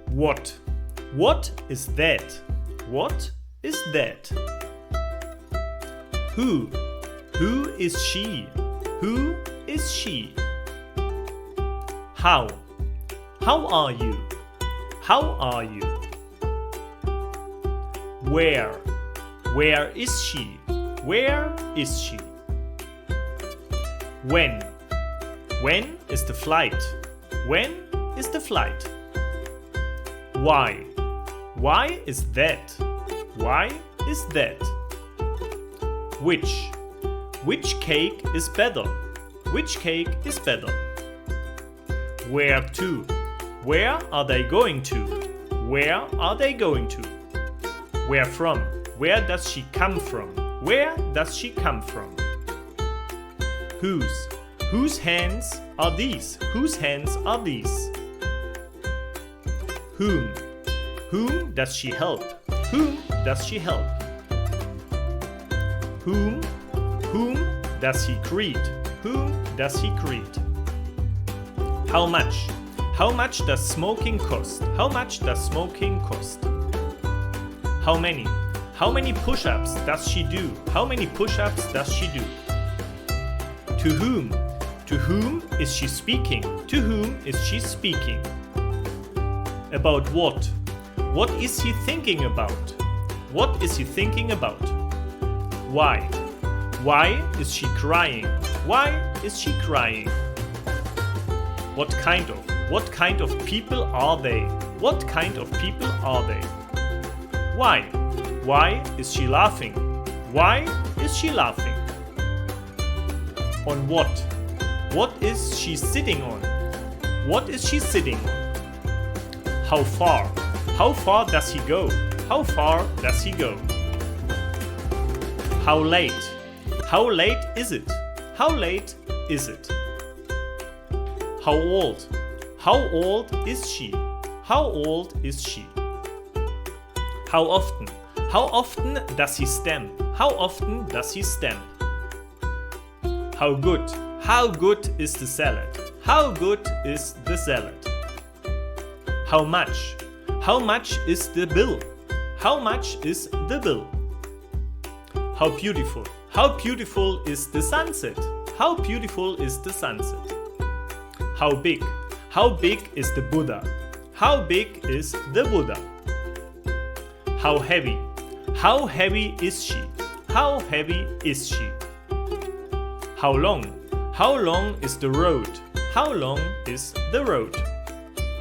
What? What is that? What is that? Who? Who is she? Who is she? How? How are you? How are you? Where? Where is she? Where is she? When? When is the flight? When is the flight? Why? Why is that? Why is that? Which? Which cake is better? Which cake is better? Where to? Where are they going to? Where are they going to? Where from? Where does she come from? Where does she come from? Whose? Whose hands are these? Whose hands are these? Whom? Whom does she help? Whom does she help? Whom? Whom does he greet? Whom does he greet? How much? How much does smoking cost? How much does smoking cost? How many? How many push-ups does she do? How many push-ups does she do? To whom? To whom is she speaking? To whom is she speaking? About what? What is he thinking about? What is he thinking about? Why? Why is she crying? Why is she crying? What kind of? What kind of people are they? What kind of people are they? Why? Why is she laughing? Why is she laughing? On what? What is she sitting on? What is she sitting on? How far? How far does he go? How far does he go? How late? How late is it? How late is it? How old? How old is she? How old is she? How often? How often does he stamp? How often does he stamp? How good? How good is the salad? How good is the salad? How much? How much is the bill? How much is the bill? How beautiful? How beautiful is the sunset? How beautiful is the sunset? How big? How big is the Buddha? How big is the Buddha? How heavy? How heavy is she? How heavy is she? How long? How long is the road? How long is the road?